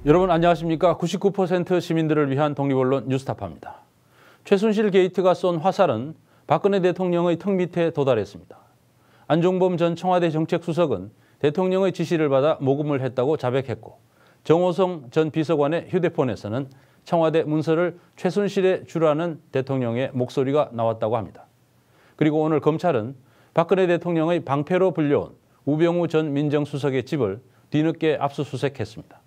여러분 안녕하십니까? 99% 시민들을 위한 독립언론 뉴스타파입니다. 최순실 게이트가 쏜 화살은 박근혜 대통령의 턱 밑에 도달했습니다. 안종범 전 청와대 정책수석은 대통령의 지시를 받아 모금을 했다고 자백했고, 정호성 전 비서관의 휴대폰에서는 청와대 문서를 최순실에 주라는 대통령의 목소리가 나왔다고 합니다. 그리고 오늘 검찰은 박근혜 대통령의 방패로 불려온 우병우 전 민정수석의 집을 뒤늦게 압수수색했습니다.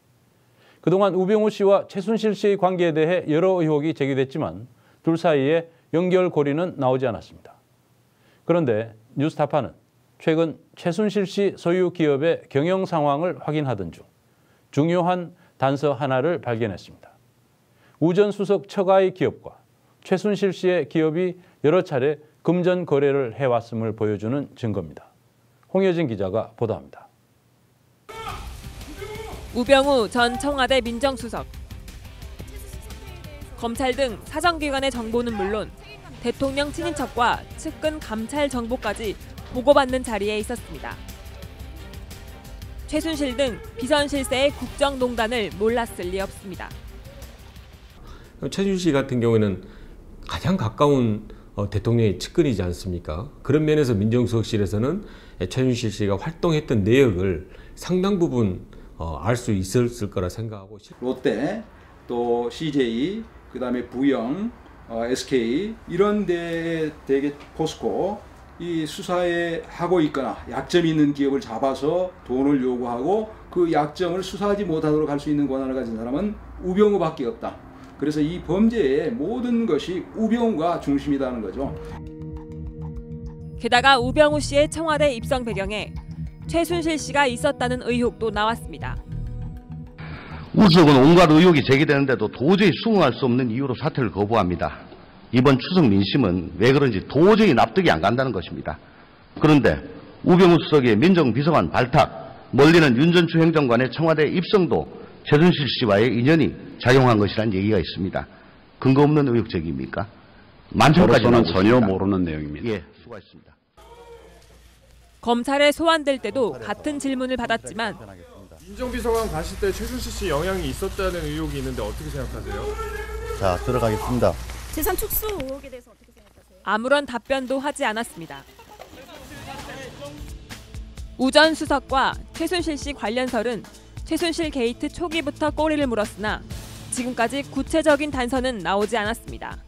그동안 우병우 씨와 최순실 씨의 관계에 대해 여러 의혹이 제기됐지만 둘 사이에 연결고리는 나오지 않았습니다. 그런데 뉴스타파는 최근 최순실 씨 소유 기업의 경영 상황을 확인하던 중 중요한 단서 하나를 발견했습니다. 우 전 수석 처가의 기업과 최순실 씨의 기업이 여러 차례 금전 거래를 해왔음을 보여주는 증거입니다. 홍여진 기자가 보도합니다. 우병우 전 청와대 민정수석. 검찰 등 사정기관의 정보는 물론 대통령 친인척과 측근 감찰 정보까지 보고받는 자리에 있었습니다. 최순실 등 비선실세의 국정농단을 몰랐을 리 없습니다. 최순실 같은 경우에는 가장 가까운 대통령의 측근이지 않습니까? 그런 면에서 민정수석실에서는 최순실 씨가 활동했던 내역을 상당 부분 알 수 있었을 거라 생각하고, 롯데, 또 CJ, 그다음에 부영, SK 이런 데 되게 포스코 이 수사에 하고 있거나 약점이 있는 기업을 잡아서 돈을 요구하고 그 약점을 수사하지 못하도록 할 수 있는 권한을 가진 사람은 우병우밖에 없다. 그래서 이 범죄의 모든 것이 우병우가 중심이라는 거죠. 게다가 우병우 씨의 청와대 입성 배경에 최순실 씨가 있었다는 의혹도 나왔습니다. 우 수석은 온갖 의혹이 제기되는데도 도저히 수긍할 수 없는 이유로 사퇴를 거부합니다. 이번 추석 민심은 왜 그런지 도저히 납득이 안 간다는 것입니다. 그런데 우병우 수석의 민정비서관 발탁, 멀리는 윤 전추 행정관의 청와대 입성도 최순실 씨와의 인연이 작용한 것이라는 얘기가 있습니다. 근거 없는 의혹 제기입니까? 저로서는 전혀 모르는 내용입니다. 예, 수고하셨습니다. 검찰에 소환될 때도 같은 질문을 받았지만 민정비서관 가실 때 최순실 씨 영향이 있었다는 의혹이 있는데 어떻게 생각하세요? 자, 들어가겠습니다. 재산 축소 의혹에 대해서 어떻게 생각하세요? 아무런 답변도 하지 않았습니다. 우 전 수석과 최순실 씨 관련설은 최순실 게이트 초기부터 꼬리를 물었으나 지금까지 구체적인 단서는 나오지 않았습니다.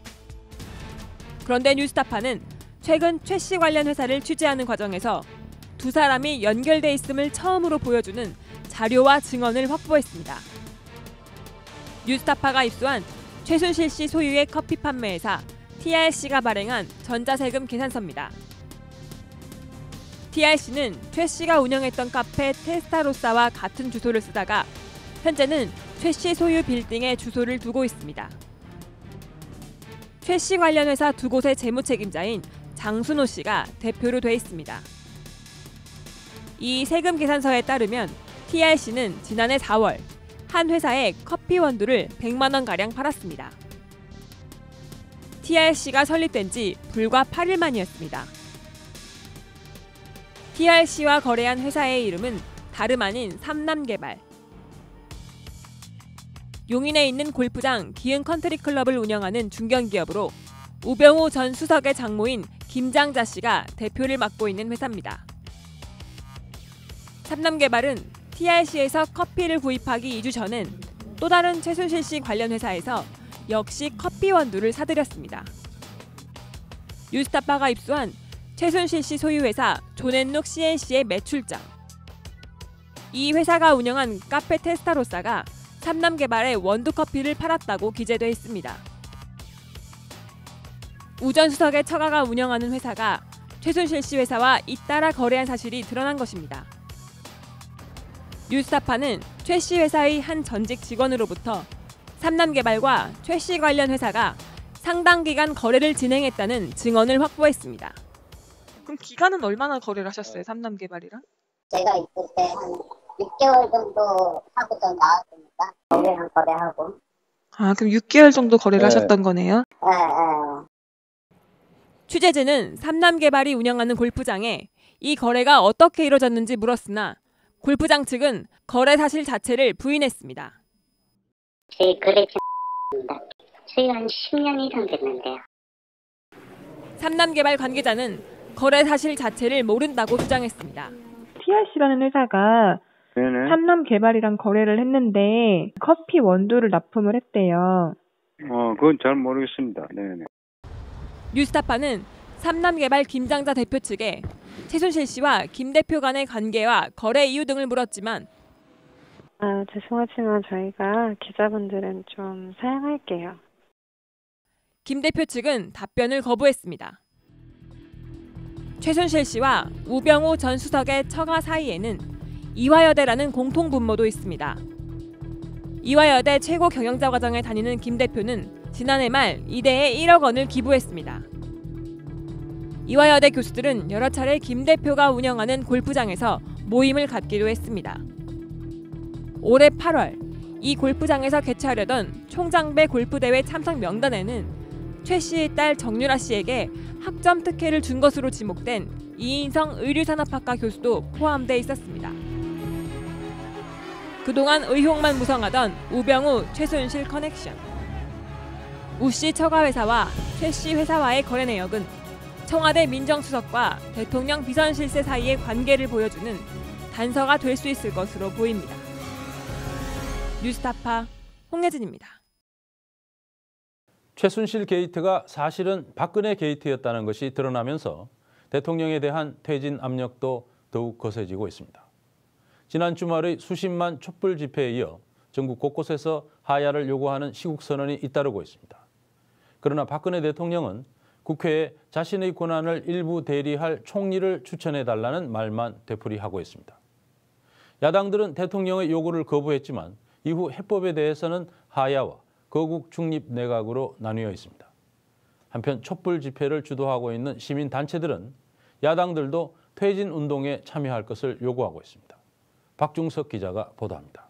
그런데 뉴스타파는 최근 최 씨 관련 회사를 취재하는 과정에서 두 사람이 연결돼 있음을 처음으로 보여주는 자료와 증언을 확보했습니다. 뉴스타파가 입수한 최순실 씨 소유의 커피 판매회사 TRC가 발행한 전자세금 계산서입니다. TRC는 최 씨가 운영했던 카페 테스타로사와 같은 주소를 쓰다가 현재는 최 씨 소유 빌딩에 주소를 두고 있습니다. 최 씨 관련 회사 두 곳의 재무 책임자인 장순호 씨가 대표로 돼 있습니다. 이 세금 계산서에 따르면 TRC는 지난해 4월 한 회사에 커피 원두를 100만 원가량 팔았습니다. TRC가 설립된 지 불과 8일 만이었습니다. TRC와 거래한 회사의 이름은 다름 아닌 삼남개발. 용인에 있는 골프장 기흥 컨트리클럽을 운영하는 중견기업으로 우병우 전 수석의 장모인 김장자 씨가 대표를 맡고 있는 회사입니다. 삼남개발은 TRC에서 커피를 구입하기 2주 전엔 또 다른 최순실 씨 관련 회사에서 역시 커피 원두를 사들였습니다. 뉴스타파가 입수한 최순실 씨 소유 회사 존앤룩 CNC의 매출장. 이 회사가 운영한 카페 테스타로사가 삼남개발에 원두 커피를 팔았다고 기재돼 있습니다. 우 전 수석의 처가가 운영하는 회사가 최순실 씨 회사와 잇따라 거래한 사실이 드러난 것입니다. 뉴스타파는 최 씨 회사의 한 전직 직원으로부터 삼남개발과 최 씨 관련 회사가 상당 기간 거래를 진행했다는 증언을 확보했습니다. 그럼 기간은 얼마나 거래를 하셨어요, 삼남개발이랑? 제가 있을 때 한 6개월 정도 하고서 나왔으니까 거래하고. 아, 그럼 6개월 정도 거래를 하셨던 거네요? 네. 취재진은 삼남개발이 운영하는 골프장에 이 거래가 어떻게 이루어졌는지 물었으나 골프장 측은 거래 사실 자체를 부인했습니다. 저희 거래처입니다. 저희 한 10년 이상 됐는데요. 삼남개발 관계자는 거래 사실 자체를 모른다고 주장했습니다. TRC라는 회사가 삼남개발이랑 거래를 했는데 커피 원두를 납품을 했대요. 그건 잘 모르겠습니다. 네네. 뉴스타파는 삼남개발 김장자 대표 측에 최순실 씨와 김 대표 간의 관계와 거래 이유 등을 물었지만 죄송하지만 저희가 기자분들은 좀 사양할게요. 김 대표 측은 답변을 거부했습니다. 최순실 씨와 우병우 전 수석의 처가 사이에는 이화여대라는 공통분모도 있습니다. 이화여대 최고 경영자 과정에 다니는 김 대표는 지난해 말 이대에 1억 원을 기부했습니다. 이화여대 교수들은 여러 차례 김 대표가 운영하는 골프장에서 모임을 갖기도 했습니다. 올해 8월 이 골프장에서 개최하려던 총장배 골프대회 참석 명단에는 최 씨의 딸 정유라 씨에게 학점 특혜를 준 것으로 지목된 이인성 의류산업학과 교수도 포함돼 있었습니다. 그동안 의혹만 무성하던 우병우, 최순실 커넥션. 우 씨 처가회사와 최 씨 회사와의 거래 내역은 청와대 민정수석과 대통령 비서실세 사이의 관계를 보여주는 단서가 될 수 있을 것으로 보입니다. 뉴스타파 홍혜진입니다. 최순실 게이트가 사실은 박근혜 게이트였다는 것이 드러나면서 대통령에 대한 퇴진 압력도 더욱 거세지고 있습니다. 지난 주말의 수십만 촛불 집회에 이어 전국 곳곳에서 하야를 요구하는 시국선언이 잇따르고 있습니다. 그러나 박근혜 대통령은 국회에 자신의 권한을 일부 대리할 총리를 추천해달라는 말만 되풀이하고 있습니다. 야당들은 대통령의 요구를 거부했지만 이후 해법에 대해서는 하야와 거국 중립 내각으로 나뉘어 있습니다. 한편 촛불 집회를 주도하고 있는 시민단체들은 야당들도 퇴진 운동에 참여할 것을 요구하고 있습니다. 박중석 기자가 보도합니다.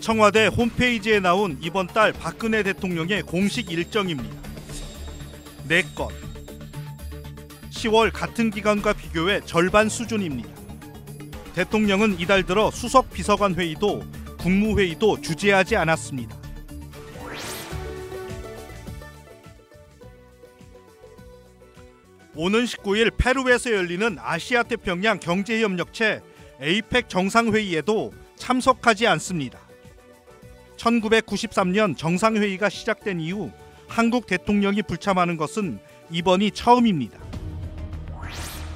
청와대 홈페이지에 나온 이번 달 박근혜 대통령의 공식 일정입니다. 4건. 10월 같은 기간과 비교해 절반 수준입니다. 대통령은 이달 들어 수석 비서관 회의도 국무회의도 주재하지 않았습니다. 오는 19일 페루에서 열리는 아시아태평양 경제협력체 APEC 정상회의에도 참석하지 않습니다. 1993년 정상회의가 시작된 이후 한국 대통령이 불참하는 것은 이번이 처음입니다.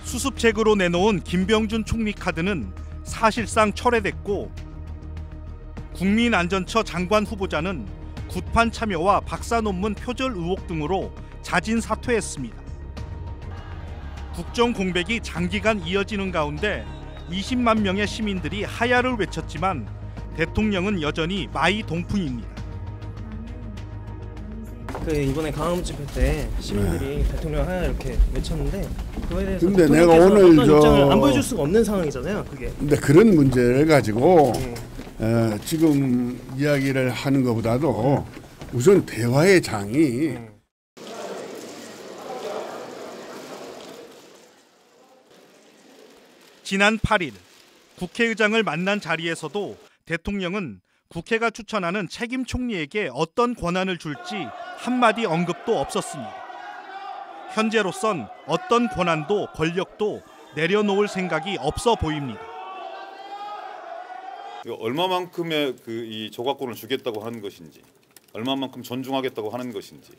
수습책으로 내놓은 김병준 총리 카드는 사실상 철회됐고 국민안전처 장관 후보자는 구판 참여와 박사 논문 표절 의혹 등으로 자진 사퇴했습니다. 국정 공백이 장기간 이어지는 가운데 20만 명의 시민들이 하야를 외쳤지만 대통령은 여전히 마이 동풍입니다. 이번에 강화문 집회 때 시민들이 대통령 하야 이렇게 외쳤는데 그거에 대해서 근데 내가 오늘 어떤 입장을 안 보여줄 수가 없는 상황이잖아요. 그게. 근데 그런 문제를 가지고 지금 이야기를 하는 것보다도 우선 대화의 장이 지난 8일 국회의장을 만난 자리에서도 대통령은 국회가 추천하는 책임 총리에게 어떤 권한을 줄지 한마디 언급도 없었습니다. 현재로선 어떤 권한도 권력도 내려놓을 생각이 없어 보입니다. 얼마만큼의 이 조각권을 주겠다고 하는 것인지, 얼마만큼 존중하겠다고 하는 것인지,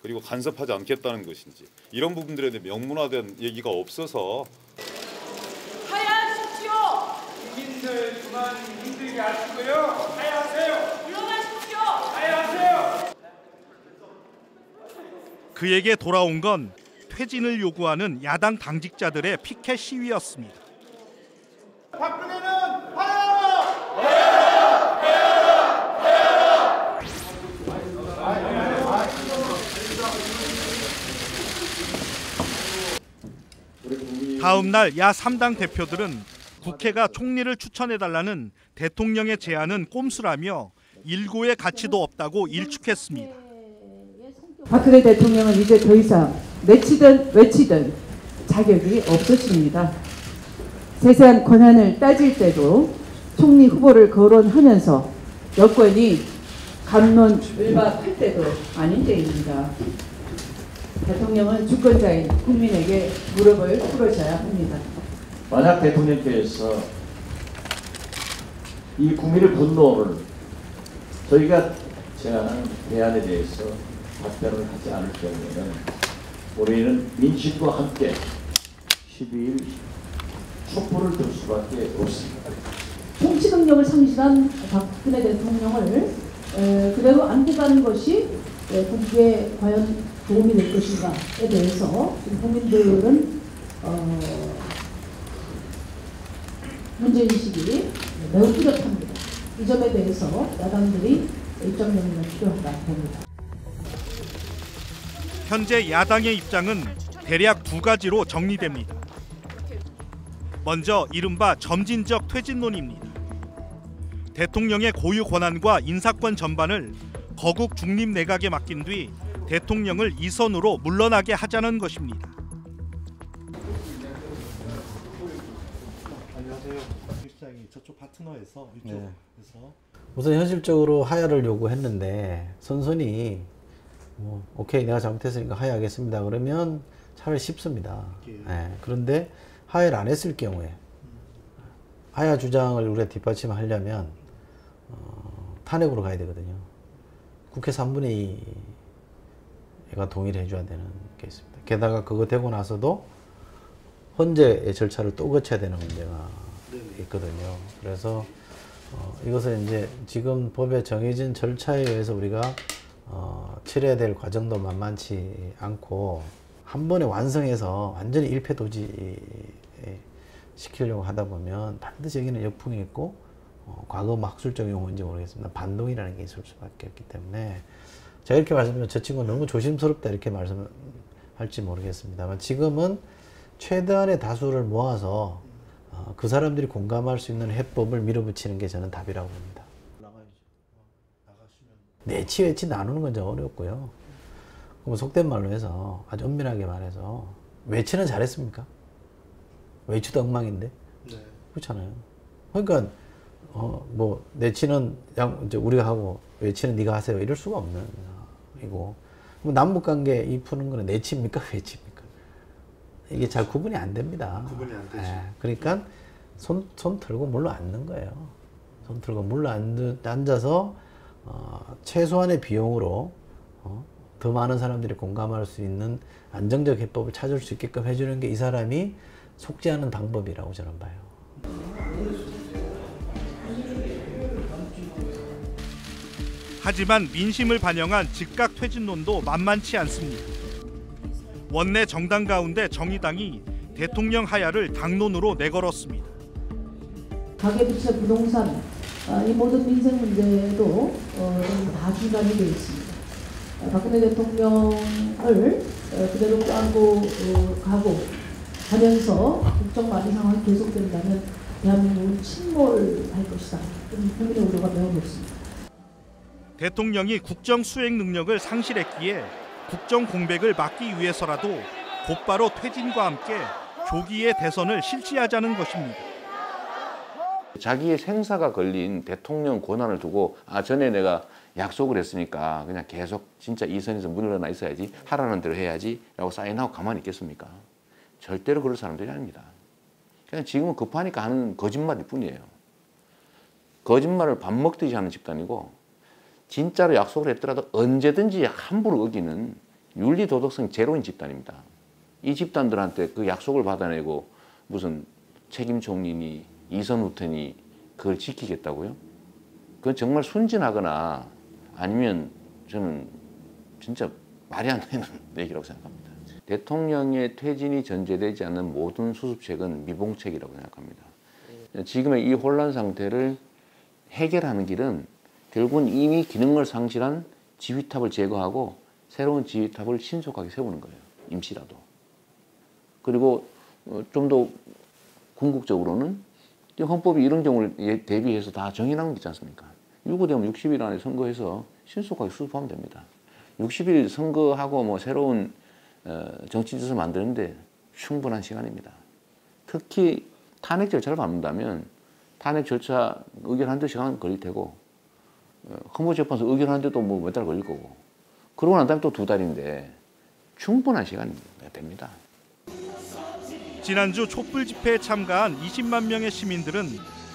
그리고 간섭하지 않겠다는 것인지 이런 부분들에 대해 명문화된 얘기가 없어서 하야하십시오. 국민들 그만 힘들게 하시고요. 하야하세요. 물러나십시오. 하야하세요. 그에게 돌아온 건 퇴진을 요구하는 야당 당직자들의 피켓 시위였습니다. 박근혜는 하야하라! 다음 날 야 3당 대표들은 국회가 총리를 추천해달라는 대통령의 제안은 꼼수라며 일고의 가치도 없다고 일축했습니다. 박근혜 대통령은 이제 더 이상 내치든 외치든 자격이 없으십니다. 세세한 권한을 따질 때도 총리 후보를 거론하면서 여권이 갑론을박할 때도 아닌 때입니다. 대통령은 주권자인 국민에게 무릎을 꿇으셔야 합니다. 만약 대통령께서 이 국민의 분노를 저희가 제안한 대안에 대해서 답변을 하지 않을 경우에는 우리는 민심과 함께 12일 촛불을 들 수밖에 없습니다. 통치 능력을 상실한 박근혜 대통령을 그대로 안고 가는 것이 국회에 과연 도움이 될 것인가에 대해서 지금 국민들은 문제인식이 매우 뚜렷합니다. 이 점에 대해서 야당들이 입장 내는 게 필요하다 봅니다. 현재 야당의 입장은 대략 두 가지로 정리됩니다. 먼저 이른바 점진적 퇴진론입니다. 대통령의 고유 권한과 인사권 전반을 거국 중립 내각에 맡긴 뒤 대통령을 이선으로 물러나게 하자는 것입니다. 안녕하세요. 실장이 저쪽 파트너에서 이쪽에서 우선 현실적으로 하야를 요구했는데 선선히 오케이 내가 잘못했으니까 하야하겠습니다 그러면 차라리 쉽습니다. 그런데 하야를 안 했을 경우에 하야 주장을 우리가 뒷받침하려면 탄핵으로 가야 되거든요. 국회 3분의 2가 동의를 해줘야 되는 게 있습니다. 게다가 그거 되고 나서도 헌재의 절차를 또 거쳐야 되는 문제가 있거든요. 그래서 이것은 이제 지금 법에 정해진 절차에 의해서 우리가 치러야 될 과정도 만만치 않고 한 번에 완성해서 완전히 일패도지 시키려고 하다 보면 반드시 여기는 역풍이 있고 과거 학술적 용어인지 모르겠습니다. 반동이라는 게 있을 수밖에 없기 때문에 제가 이렇게 말씀드리면 저 친구는 너무 조심스럽다 이렇게 말씀할지 모르겠습니다만 지금은 최대한의 다수를 모아서 그 사람들이 공감할 수 있는 해법을 밀어붙이는 게 저는 답이라고 봅니다. 내치 외치 나누는 건 좀 어렵고요. 그럼 속된 말로 해서 아주 엄밀하게 말해서 외치는 잘했습니까? 외치도 엉망인데 그렇잖아요. 그러니까 뭐 내치는 우리가 하고 외치는 네가 하세요 이럴 수가 없는 이고 남북관계 이 푸는 거는 내치입니까 외치입니까? 이게 잘 구분이 안 됩니다. 구분이 안 되죠. 그러니까 손 들고 물러 앉는 거예요. 손 들고 물러 앉아서 최소한의 비용으로 더 많은 사람들이 공감할 수 있는 안정적 해법을 찾을 수 있게끔 해주는 게 이 사람이 속지 않은 방법이라고 저는 봐요. 하지만 민심을 반영한 즉각 퇴진론도 만만치 않습니다. 원내 정당 가운데 정의당이 대통령 하야를 당론으로 내걸었습니다. 가계부채, 부동산 이 모든 민생 문제도 다 중단이 되어 있습니다. 박근혜 대통령을 그대로 안고 가고 하면서 국정마비 상황이 계속된다면 대한민국은 침몰할 것이다. 국민의 우려가 매우 높습니다. 대통령이 국정 수행 능력을 상실했기에 국정 공백을 막기 위해서라도 곧바로 퇴진과 함께 조기의 대선을 실시하자는 것입니다. 자기의 생사가 걸린 대통령 권한을 두고 전에 내가 약속을 했으니까 그냥 계속 진짜 이 선에서 물러나 있어야지 하라는 대로 해야지 라고 사인하고 가만히 있겠습니까? 절대로 그럴 사람들이 아닙니다. 그냥 지금은 급하니까 하는 거짓말일 뿐이에요. 거짓말을 밥 먹듯이 하는 집단이고 진짜로 약속을 했더라도 언제든지 함부로 어기는 윤리 도덕성 제로인 집단입니다. 이 집단들한테 그 약속을 받아내고 무슨 책임 총리니 이선 후퇴니 그걸 지키겠다고요? 그건 정말 순진하거나 아니면 저는 진짜 말이 안 되는 얘기라고 생각합니다. 대통령의 퇴진이 전제되지 않는 모든 수습책은 미봉책이라고 생각합니다. 지금의 이 혼란 상태를 해결하는 길은 결국은 이미 기능을 상실한 지휘탑을 제거하고 새로운 지휘탑을 신속하게 세우는 거예요. 임시라도. 그리고 좀 더 궁극적으로는 헌법이 이런 경우를 대비해서 다 정해놓은 게 있지 않습니까? 유고되면 60일 안에 선거해서 신속하게 수습하면 됩니다. 60일 선거하고 뭐 새로운 정치 질서 만드는데 충분한 시간입니다. 특히 탄핵 절차를 밟는다면 탄핵 절차 의결하는데 시간 걸릴 테고 헌법재판소 의결하는데도 뭐 몇 달 걸릴 거고 그러고 난 다음에 또 2달인데 충분한 시간이 됩니다. 지난주 촛불 집회에 참가한 20만 명의 시민들은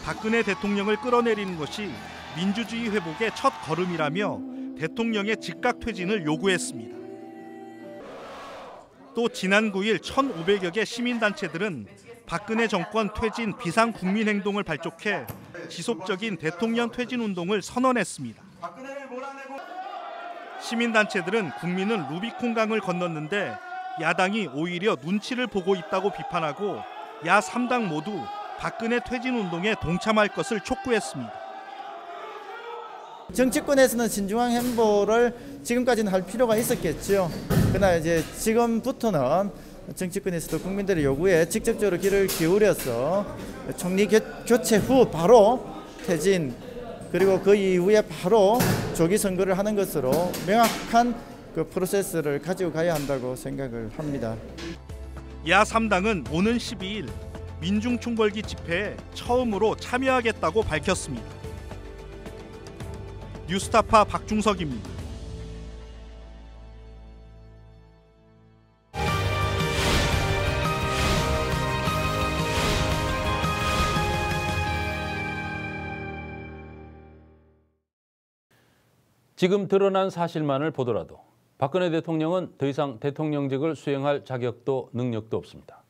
박근혜 대통령을 끌어내리는 것이 민주주의 회복의 첫 걸음이라며 대통령의 즉각 퇴진을 요구했습니다. 또 지난 9일 1,500여 개 시민단체들은 박근혜 정권 퇴진 비상국민행동을 발족해 지속적인 대통령 퇴진 운동을 선언했습니다. 시민단체들은 국민은 루비콘강을 건넜는데 야당이 오히려 눈치를 보고 있다고 비판하고 야 3당 모두 박근혜 퇴진 운동에 동참할 것을 촉구했습니다. 정치권에서는 신중한 행보를 지금까지는 할 필요가 있었겠죠. 그러나 이제 지금부터는 정치권에서도 국민들의 요구에 직접적으로 귀를 기울여서 총리 교체 후 바로 퇴진 그리고 그 이후에 바로 조기 선거를 하는 것으로 명확한 그 프로세스를 가지고 가야 한다고 생각을 합니다. 야 3당은 오는 12일 민중총궐기 집회에 처음으로 참여하겠다고 밝혔습니다. 뉴스타파 박중석입니다. 지금 드러난 사실만을 보더라도 박근혜 대통령은 더 이상 대통령직을 수행할 자격도 능력도 없습니다.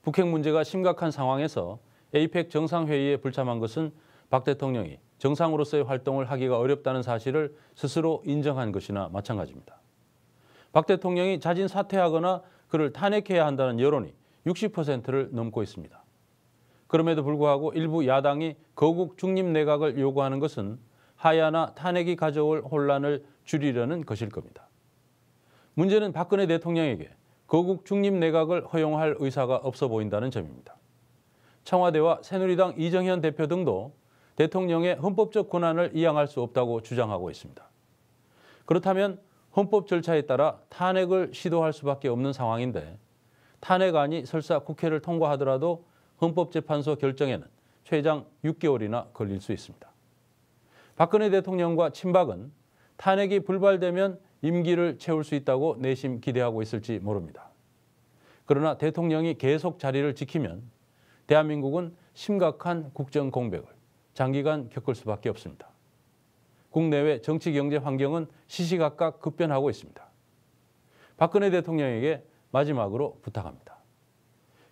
북핵 문제가 심각한 상황에서 에이펙 정상회의에 불참한 것은 박 대통령이 정상으로서의 활동을 하기가 어렵다는 사실을 스스로 인정한 것이나 마찬가지입니다. 박 대통령이 자진 사퇴하거나 그를 탄핵해야 한다는 여론이 60%를 넘고 있습니다. 그럼에도 불구하고 일부 야당이 거국 중립 내각을 요구하는 것은 하야나 탄핵이 가져올 혼란을 줄이려는 것일 겁니다. 문제는 박근혜 대통령에게 거국 중립 내각을 허용할 의사가 없어 보인다는 점입니다. 청와대와 새누리당 이정현 대표 등도 대통령의 헌법적 권한을 이양할 수 없다고 주장하고 있습니다. 그렇다면 헌법 절차에 따라 탄핵을 시도할 수밖에 없는 상황인데 탄핵안이 설사 국회를 통과하더라도 헌법재판소 결정에는 최장 6개월이나 걸릴 수 있습니다. 박근혜 대통령과 친박은 탄핵이 불발되면 임기를 채울 수 있다고 내심 기대하고 있을지 모릅니다. 그러나 대통령이 계속 자리를 지키면 대한민국은 심각한 국정 공백을 장기간 겪을 수밖에 없습니다. 국내외 정치 경제 환경은 시시각각 급변하고 있습니다. 박근혜 대통령에게 마지막으로 부탁합니다.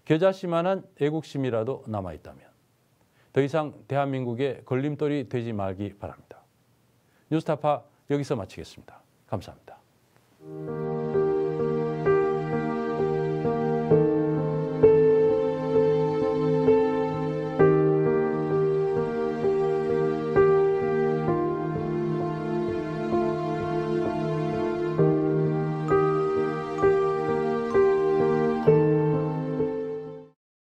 겨자씨만한 애국심이라도 남아있다면 더 이상 대한민국의 걸림돌이 되지 말기 바랍니다. 뉴스타파 여기서 마치겠습니다. 감사합니다.